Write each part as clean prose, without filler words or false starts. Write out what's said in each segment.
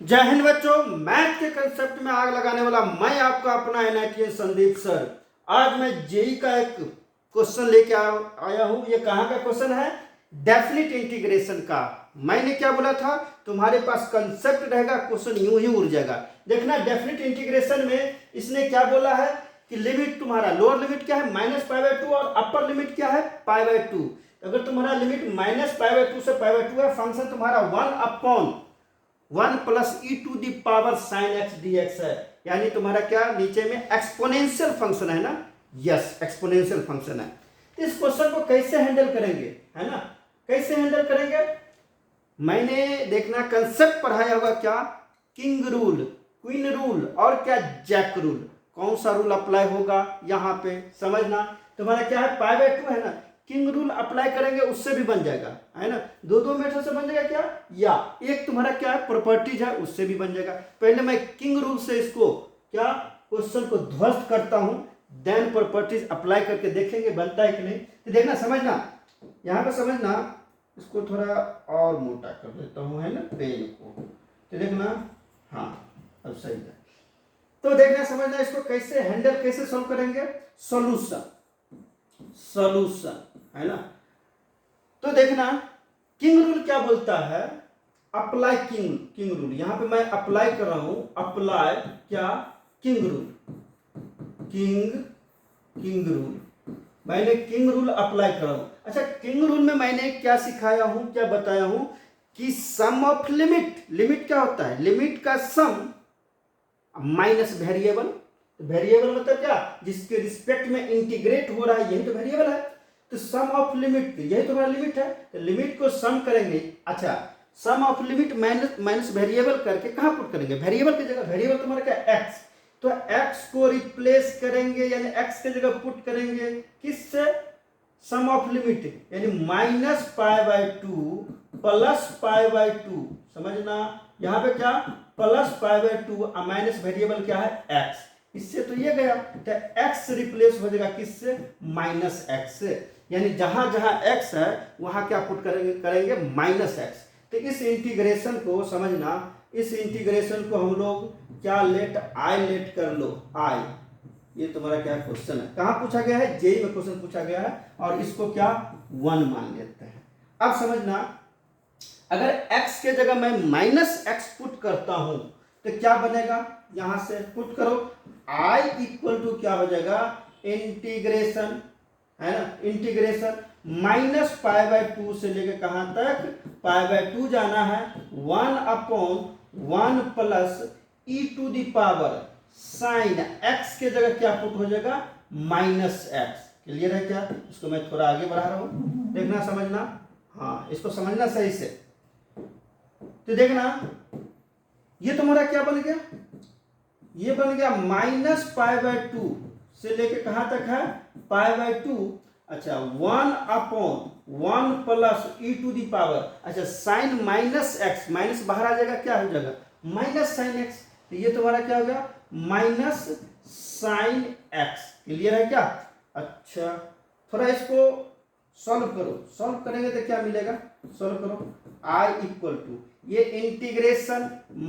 जय हिंद बच्चों, मैथ के कंसेप्ट में आग लगाने वाला मैं आपका अपना एनआईटीएन संदीप सर। आज मैं जेई का एक क्वेश्चन लेके आया हूं। ये कहाँ का क्वेश्चन है? डेफिनिट इंटीग्रेशन का। मैंने क्या बोला था? तुम्हारे पास कंसेप्ट रहेगा, क्वेश्चन यूं ही उड़ जाएगा। देखना, डेफिनिट इंटीग्रेशन में इसने क्या बोला है कि लिमिट तुम्हारा लोअर लिमिट क्या है -π/2 और अपर लिमिट क्या है π/2। अगर तुम्हारा लिमिट -π/2 से π/2 है, फंक्शन तुम्हारा 1 plus e to the power sine x d x है। यानी तुम्हारा क्या नीचे में एक्सपोनेंशियल फंक्शन है ना? यस, एक्सपोनेंशियल फंक्शन है। तो इस क्वेश्चन को कैसे हैंडल करेंगे, है ना? कैसे हैंडल करेंगे? मैंने देखना कंसेप्ट पढ़ाया होगा क्या? किंग रूल, क्वीन रूल और क्या जैक रूल। कौन सा रूल अप्लाई होगा यहाँ पे समझना। तुम्हारा क्या है π/2 है ना, किंग रूल अप्लाई करेंगे उससे भी बन जाएगा, है ना? दो मेथड से बन जाएगा क्या, या एक तुम्हारा क्या है प्रॉपर्टीज है उससे भी बन जाएगा। पहले मैं किंग रूल से इसको क्या क्वेश्चन को ध्वस्त करता हूं, देन प्रॉपर्टीज अप्लाई करके देखेंगे बनता है कि नहीं। तो देखना, समझना, यहाँ पे समझना। इसको थोड़ा और मोटा कर देता हूँ, है ना, पेन को। तो देखना, हाँ अब सही है। तो देखना, समझना, इसको कैसे हैंडल, कैसे सॉल्व करेंगे। सॉल्यूशन है ना। तो देखना, किंग रूल क्या बोलता है, अप्लाई किंग रूल। यहां पे मैं अप्लाई कर रहा हूं, अप्लाई क्या किंग रूल, किंग रूल। मैंने किंग रूल अप्लाई कर रहा हूं। अच्छा, किंग रूल में मैंने क्या सिखाया हूं, क्या बताया हूं कि सम ऑफ लिमिट क्या होता है, लिमिट का सम माइनस वेरिएबल। वेरिएबल मतलब क्या, जिसके रिस्पेक्ट में इंटीग्रेट हो रहा है, यही तो वेरिएबल है। तो सम ऑफ लिमिट, यही तुम्हारा लिमिट है। तो लिमिट को सम करेंगे। अच्छा, सम ऑफ लिमिट माइनस वेरिएबल करके कहां पुट करेंगे, वेरिएबल की जगह। वेरिएबल तुम्हारा क्या, एक्स। तो एक्स को रिप्लेस करेंगे, यानी एक्स की जगह पुट करेंगे किससे, सम ऑफ लिमिट, यानी -π/2 प्लस π/2। समझना, यहां पे क्या प्लस π/2, माइनस वेरिएबल क्या है एक्स। इससे तो ये गया, तो x रिप्लेस हो जाएगा किससे, -x से। यानी जहां जहां x है वहां क्या पुट करेंगे -x। तो इस इंटीग्रेशन को समझना, इस इंटीग्रेशन को हम लोग क्या लेट कर लो, आई। ये तुम्हारा क्या क्वेश्चन है, कहां पूछा गया है, जेई में क्वेश्चन पूछा गया है, और इसको क्या 1 मान लेते हैं। अब समझना, अगर x के जगह मैं -x पुट करता हूं तो क्या बनेगा, यहां से पुट करो, i इक्वल टू क्या हो जाएगा, इंटीग्रेशन, है ना, इंटीग्रेशन -π/2 से लेकर कहां तक, π/2 जाना है, 1/1 plus e to the power sine x के जगह क्या पुट हो जाएगा, -x। क्लियर है क्या? इसको मैं थोड़ा आगे बढ़ा रहा हूं, देखना, समझना, हाँ इसको समझना सही से। तो देखना, ये तुम्हारा क्या बन गया, ये बन गया -π/2 से लेके कहां तक है, π/2। अच्छा, 1/1 plus e to the power, अच्छा साइन -x, माइनस बाहर आ जाएगा, क्या हो जाएगा -sin x। तो ये तुम्हारा क्या हो गया, -sin x। क्लियर है क्या? अच्छा, थोड़ा इसको सॉल्व करो, सॉल्व करेंगे तो क्या मिलेगा, सॉल्व करो, i इक्वल टू ये इंटीग्रेशन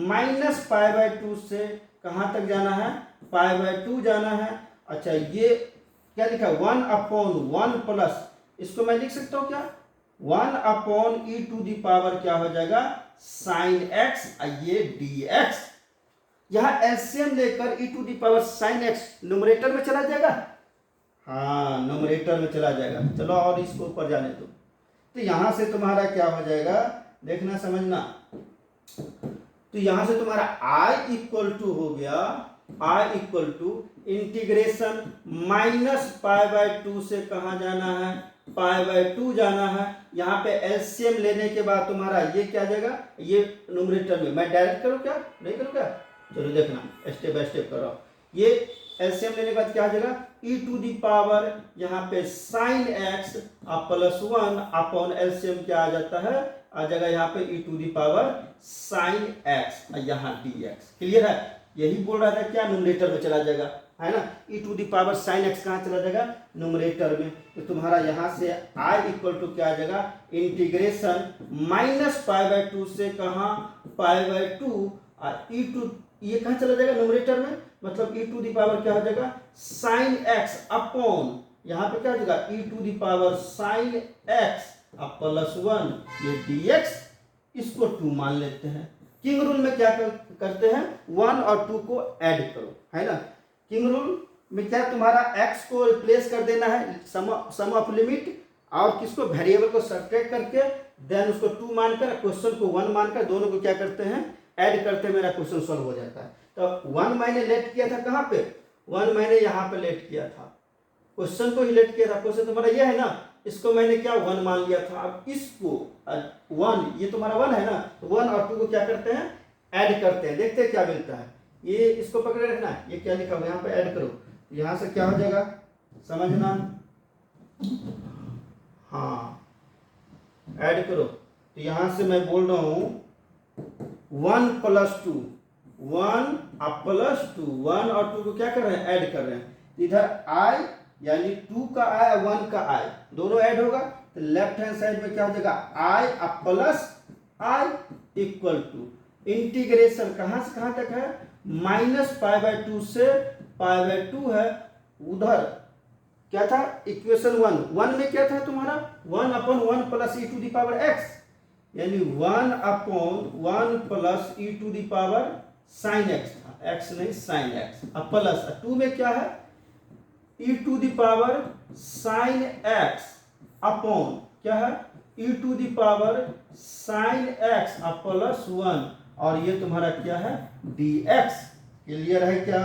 -π/2 से कहां तक जाना है, π/2 जाना है। अच्छा, ये क्या लिखा, 1/1 प्लस, इसको मैं लिख सकता हूं क्या, 1/e टू दी पावर क्या हो जाएगा, साइन x, ये dx। यहां एलसीएम लेकर e to the power sine x numerator में चला जाएगा, हाँ न्यूमरेटर में चला जाएगा। चलो और इसको ऊपर जाने दो। तो यहां से तुम्हारा क्या हो जाएगा, देखना, समझना। तो यहां से तुम्हारा i इक्वल टू हो गया, i इक्वल टू इंटीग्रेशन -π/2 से कहां जाना है, π/2 जाना है। यहां पे एलसीएम लेने के बाद तुम्हारा ये क्या जाएगा, ये न्यूमरेटर में। मैं डायरेक्ट करूं क्या, नहीं करूं क्या, चलो देखना, स्टेप बाय स्टेप करो। ये एलसीएम लेने के बाद क्या आ जाएगा, ई टू दी पावर यहाँ पे साइन x +1 अपॉन एलसीएम क्या आ जाता है, आ जाएगा यहाँ पे e to the power sine x, यहाँ dx। क्लियर है? यही बोल रहा था क्या, न्यूमरेटर में चला जाएगा, है ना। E to the power sine x कहाँ चला जाएगा, न्यूमरेटर में। तो तुम्हारा यहाँ से i इक्वल टू क्या आ जाएगा, इंटीग्रेशन -π/2 से कहाँ, π/2 और ई टू ये कहाँ चला जाएगा न्यूमरेटर में, मतलब ई टू दी पावर क्या हो जाएगा साइन एक्स अपॉन, यहाँ पे क्या हो जाएगा e to the power sine x अब प्लस 1 ये dx, इसको 2 मान लेते हैं। किंग रूल में क्या करते हैं 1 और 2 को ऐड करो, है ना। किंग रूल में क्या तुम्हारा x को रिप्लेस कर देना है सम ऑफ लिमिट और किसको वेरिएबल को सब्ट्रैक्ट करके देन उसको 2 मानकर क्वेश्चन को 1 मानकर दोनों को क्या करते हैं ऐड करते हैं, मेरा क्वेश्चन सॉल्व हो जाता है। तो 1 मैंने लेट किया था कहाँ पे, 1 मैंने यहाँ पे लेट किया था, क्वेश्चन को ही लेट किया था, क्वेश्चन तुम्हारा ये है ना, इसको मैंने क्या 1 मान लिया था। अब इसको 1 ये तुम्हारा 1 है ना, तो 1 और 2 को क्या करते हैं ऐड करते हैं, देखते हैं क्या मिलता है। ये इसको पकड़े रखना है, ये क्या लिखा हुआ यहाँ पे ऐड करो, यहाँ से क्या हो जाएगा समझना, हाँ ऐड करो। तो यहाँ से मैं बोल रहा हूँ 1 + 2 1 + 2 1 और 2 को क्या कर रहे हैं ऐड कर रहे हैं, इधर i यानी 2 का i और 1 का i दोनों ऐड होगा, तो लेफ्ट हैंड साइड में क्या हो जाएगा i plus i equal to integration कहां से कहां तक है -π/2 से π/2 है। उधर क्या था इक्वेशन 1 में क्या था तुम्हारा 1/1 + e to the power x, यानी 1/1 + e to the power sin x था, x नहीं sin x। अब प्लस 2 में क्या है e to the power sin x upon क्या है e to the power sin x plus 1 और ये तुम्हारा क्या है dx। क्लियर है क्या,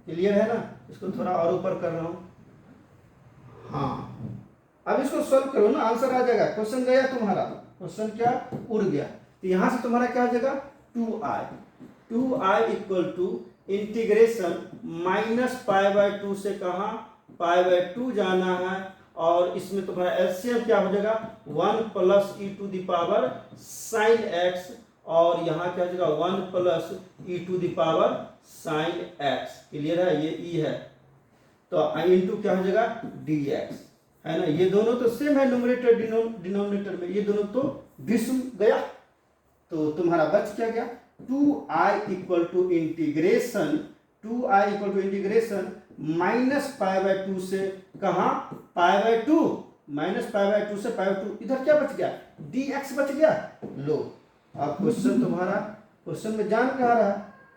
क्लियर है ना। इसको थोड़ा और ऊपर कर रहा हूं, हाँ अब इसको सॉल्व करो ना, आंसर आ जाएगा। क्वेश्चन गया तुम्हारा, क्वेश्चन क्या उड़ गया, तो यहां से तुम्हारा क्या हो जाएगा 2i इक्वल टू इंटीग्रेशन -π/2 से कहाँ π/2 जाना है, और इसमें तुम्हारा एलसीएम क्या हो जाएगा 1 + e to the power sin x और यहाँ क्या हो जाएगा 1 + e to the power sin x। Clear है, ये e है तो इंटू क्या हो जाएगा dx, है ना। ये दोनों तो सेम है न्यूमरेटर डिनोमिनेटर में, ये दोनों तो विषम गया, तो तुम्हारा बच क्या गया 2i इक्वल टू इंटीग्रेशन -π/2 से कहाँ π/2 -π/2 से π/2, इधर क्या बच गया dx बच गया। लो अब क्वेश्चन तुम्हारा, क्वेश्चन में जान कहाँ रहा,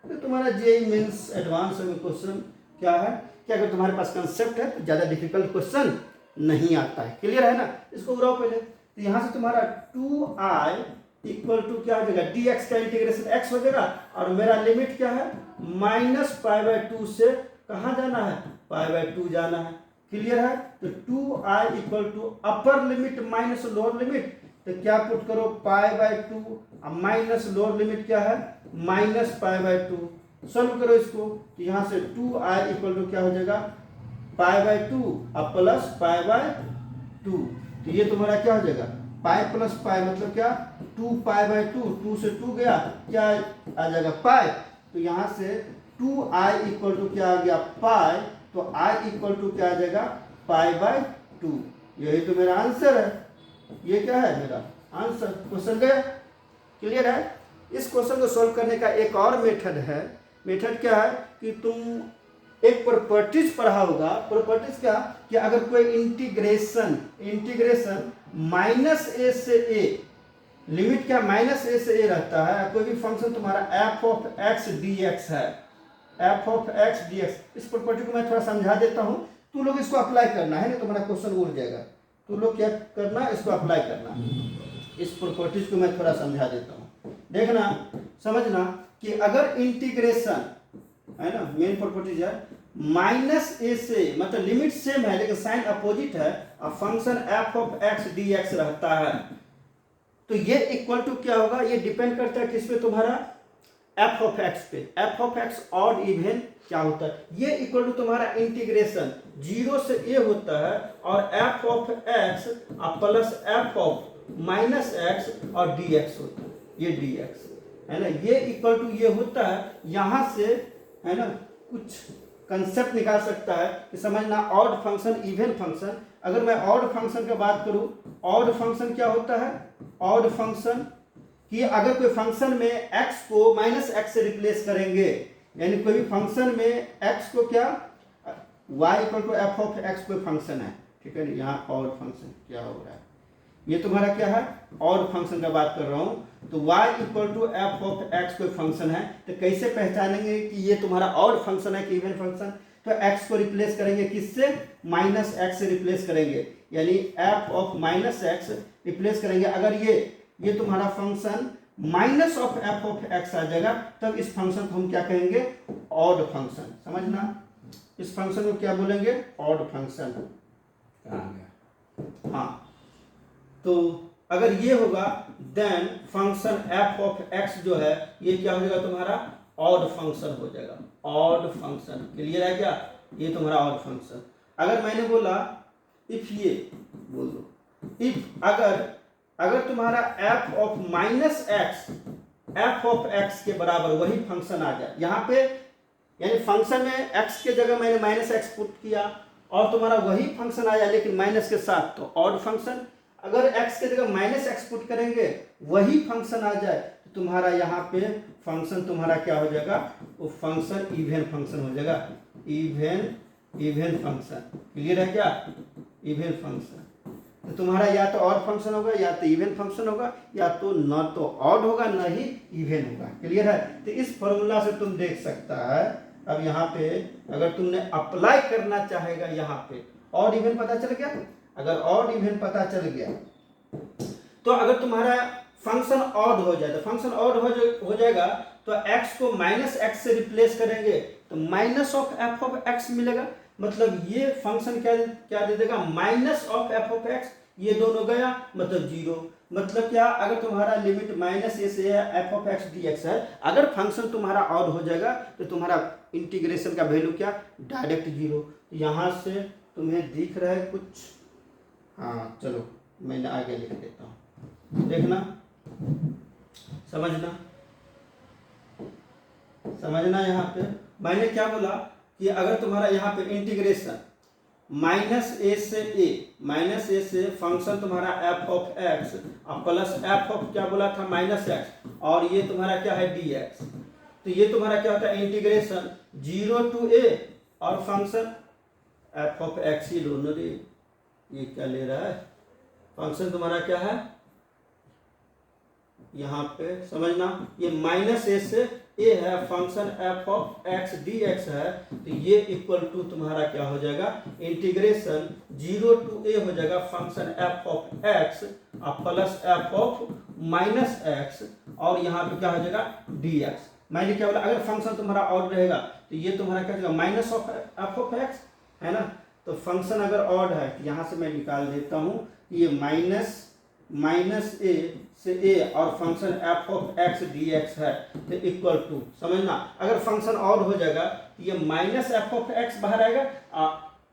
तो तुम्हारा जेईई मेंस एडवांस में क्वेश्चन क्या है कि अगर तुम्हारे पास कंसेप्ट है तो ज़्यादा डिफिकल्ट क्वेश्चन नहीं आता है। क्लियर है ना, इसको उड़ाओ पहले। तो यहाँ से तुम्हारा 2i इक्वल टू क्या हो जाएगा dx का इंटीग्रेशन x हो जाएगा, और मेरा लिमिट क्या है -π/2 से कहाँ जाना है π/2 जाना है। क्लियर है, तो 2i equal to upper limit minus lower limit, तो क्या पुट करो π/2 माइनस लोअर लिमिट क्या है -π/2, सॉल्व करो इसको। यहाँ से 2i इक्वल टू क्या हो जाएगा π/2 प्लस π/2, तो ये तुम्हारा क्या हो जाएगा पाई प्लस पाई मतलब क्या 2π/2, 2 से 2 गया क्या आ जाएगा पाई, तो यहाँ से 2i इक्वल टू क्या आ गया पाई, तो i इक्वल टू क्या आ जाएगा π/2। यही तो मेरा आंसर है, ये क्या है मेरा आंसर। क्वेश्चन गया, क्लियर है। इस क्वेश्चन को सॉल्व करने का एक और मेथड है। मेथड क्या है कि तुम एक प्रॉपर्टीज पढ़ा होगा। प्रॉपर्टीज क्या कि अगर कोई इंटीग्रेशन -a से a, लिमिट क्या -a से a रहता है, कोई भी फंक्शन तुम्हारा f(x) dx है, f(x) dx। इस प्रॉपर्टी को मैं थोड़ा समझा देता हूँ, तू लोग इसको अप्लाई करना है, नहीं तुम्हारा क्वेश्चन उड़ जाएगा। तू लोग क्या करना, इसको अप्लाई करना। इस प्रॉपर्टीज को मैं थोड़ा समझा देता हूँ, देखना समझना कि अगर इंटीग्रेशन है ना, मेन प्रॉपर्टीज है -a से, मतलब लिमिट सेम है लेकिन साइन अपोजिट है, और फंक्शन f(x) dx रहता है, तो ये इक्वल टू क्या होगा, ये डिपेंड करता है किस पे तुम्हारा f(x) पे। f(x) ऑड इवन क्या होता है, ये इक्वल टू तुम्हारा इंटीग्रेशन 0 से a होता है, और f(x) प्लस f(-x) और dx होता है, ये dx है ना, ये इक्वल टू ये होता है। यहाँ से है ना कुछ कंसेप्ट निकाल सकता है कि समझना ऑड फंक्शन इवन फंक्शन। अगर मैं ऑड फंक्शन की बात करूं, ऑड फंक्शन क्या होता है, ऑड फंक्शन कि अगर कोई फंक्शन में x को माइनस एक्स से रिप्लेस करेंगे, यानी कोई भी फंक्शन में x को क्या y equal to f of x कोई फंक्शन है, ठीक है, यहाँ और फंक्शन क्या हो रहा है, ये तुम्हारा क्या है और फंक्शन का बात कर रहा हूँ, तो y equal to f of x कोई फंक्शन है, तो कैसे पहचानेंगे कि ये तुम्हारा और फंक्शन है कि इवन फंक्शन, तो x को रिप्लेस करेंगे किससे, माइनस एक्स से रिप्लेस करेंगे, यानी f of minus x replace करेंगे। अगर ये तुम्हारा function minus of f of x आ जाएगा, तब इस फंक्शन को हम क्या कहेंगे, ऑड फंक्शन, समझना, इस फंक्शन को क्या बोलेंगे, ऑड फंक्शन। हाँ, तो अगर ये होगा then function f of x जो है ये क्या हो जाएगा तुम्हारा, ऑड फंक्शन हो जाएगा, ऑड फंक्शन। क्लियर है क्या, ये तुम्हारा ऑड फंक्शन। अगर मैंने बोला इफ, ये बोल दो इफ, अगर तुम्हारा F of minus x f of x के बराबर वही फंक्शन आ जाए, यहाँ पे यानी फंक्शन में x के जगह मैंने माइनस एक्स पुट किया और तुम्हारा वही फंक्शन आया लेकिन माइनस के साथ, तो ऑड फंक्शन। अगर x के जगह माइनस एक्स पुट करेंगे वही फंक्शन आ जाए, तो तुम्हारा यहाँ पे फंक्शन तुम्हारा क्या हो जाएगा, वो फंक्शन इवन फंक्शन हो जाएगा, इवन फंक्शन। क्लियर है क्या, इवन फंक्शन। तो तुम्हारा या तो ऑड फंक्शन होगा या तो इवन फंक्शन होगा, या तो न तो ऑड होगा न ही इवन होगा। क्लियर है, तो इस फॉर्मूला से तुम देख सकता है। अब यहाँ पे अगर तुमने अप्लाई करना चाहेगा, यहाँ पे ऑड इवन पता चल गया, अगर ऑड इवन पता चल गया तो अगर तुम्हारा फंक्शन ऑड हो जाए, तो फंक्शन ऑड हो जाएगा, तो x को माइनस एक्स से रिप्लेस करेंगे तो minus of f of x मिलेगा, मतलब ये फंक्शन क्या दे देगा, minus of f of x, ये दोनों गया मतलब जीरो। मतलब क्या, अगर तुम्हारा लिमिट माइनस ए से F of x d x है, अगर फंक्शन तुम्हारा ऑड हो जाएगा तो तुम्हारा इंटीग्रेशन का वैल्यू क्या, डायरेक्ट जीरो। यहाँ से तुम्हें दिख रहा है कुछ, हाँ चलो मैंने आगे लिख देता हूँ, देखना, समझना। यहाँ पे मैंने क्या बोला कि अगर तुम्हारा यहाँ पे इंटीग्रेशन माइनस ए से फंक्शन तुम्हारा एफ ऑफ एक्स और प्लस एफ ऑफ क्या बोला था, माइनस एक्स, और ये तुम्हारा क्या है डी एक्स, तो ये तुम्हारा क्या होता है, इंटीग्रेशन 0 टू ए और फंक्शन एफ ऑफ एक्स ही दोनों रे, ये क्या ले रहा है, फंक्शन तुम्हारा क्या है, यहाँ पे समझना, ये माइनस ए से ए है, function f of x d x है, तो ये इक्वल टू तुम्हारा क्या हो जाएगा, इंटीग्रेशन 0 टू ए हो जाएगा फंक्शन एफ ऑफ एक्स और plus F of minus x, और यहाँ पे क्या हो जाएगा डी एक्स। मैंने क्या बोला, अगर फंक्शन तुम्हारा ऑड रहेगा तो ये तुम्हारा क्या हो जाएगा, minus of f of x है ना, तो फंक्शन अगर ऑड है तो यहाँ से मैं निकाल देता हूँ, ये माइनस ए से ए और function f of x d x है, तो इक्वल टू, समझना, अगर फंक्शन ऑड हो जाएगा तो ये माइनस एफ ऑफ एक्स बाहर आएगा,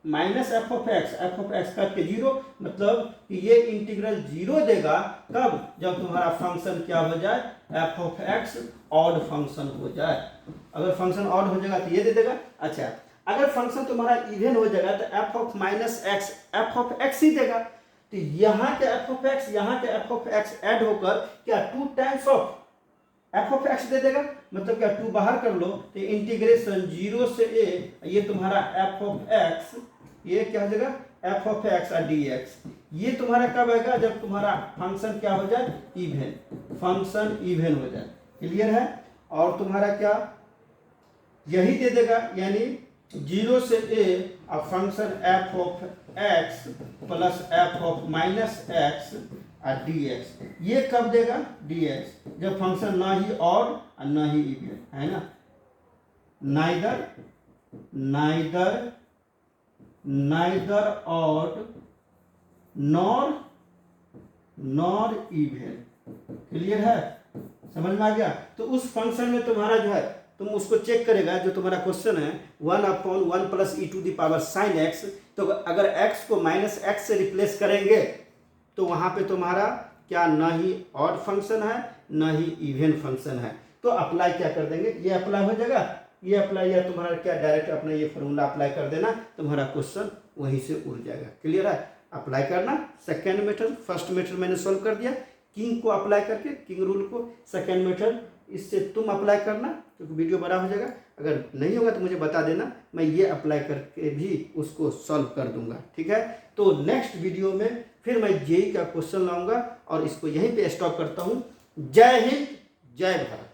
minus F of x cut के जीरो, मतलब कि ये इंटीग्रल जीरो देगा कब, जब तुम्हारा फंक्शन क्या हो जाए, F of x odd function हो जाए। अगर फंक्शन ऑड हो जाएगा तो ये दे देगा। अच्छा, अगर फंक्शन तुम्हारा इवन हो जाएगा तो f of minus x f of x ही देगा, तो यहाँ के एफ ऑफ एक्स यहाँ के एफ ऑफ एक्स ऐड होकर क्या 2 times of f of x दे देगा, मतलब क्या 2 बाहर कर लो तो इंटीग्रेशन 0 से ए, ये तुम्हारा एफ ऑफ एक्स, ये क्या हो जाएगा एफ ऑफ एक्स और डी एक्स, ये तुम्हारा कब आएगा, जब तुम्हारा फंक्शन क्या हो जाए, इवन, फंक्शन इवन हो जाए। क्लियर है, और तुम्हारा क्या यही दे देगा, यानी 0 से ए और function f of x plus F of minus x और डी एक्स, ये कब देगा, डी एक्स, जब फंक्शन ना ही ऑड और ना ही इवन है ना, neither odd nor even. Clear है, समझ में आ गया। तो उस फंक्शन में तुम्हारा जो है, तुम उसको चेक करेगा, जो तुम्हारा क्वेश्चन है 1/1 plus e to the power sine x, तो अगर x को माइनस एक्स से रिप्लेस करेंगे तो वहाँ पे तुम्हारा क्या ना ही ऑड फंक्शन है ना ही इवन फंक्शन है, तो अप्लाई क्या कर देंगे, ये अप्लाई हो जाएगा, ये अप्लाई, या तुम्हारा क्या डायरेक्ट अपना ये फॉर्मूला अप्लाई कर देना, तुम्हारा क्वेश्चन वहीं से उड़ जाएगा। क्लियर है, अप्लाई करना। सेकेंड मेथड, फर्स्ट मेथड मैंने सॉल्व कर दिया, किंग को अप्लाई करके, किंग रूल को, सेकेंड मेथड इससे तुम अप्लाई करना, क्योंकि वीडियो बड़ा हो जाएगा। अगर नहीं होगा तो मुझे बता देना, मैं ये अप्लाई करके भी उसको सॉल्व कर दूंगा, ठीक है। तो नेक्स्ट वीडियो में फिर मैं जेईई का क्वेश्चन लाऊंगा और इसको यहीं पे स्टॉप करता हूँ। जय हिंद, जय भारत।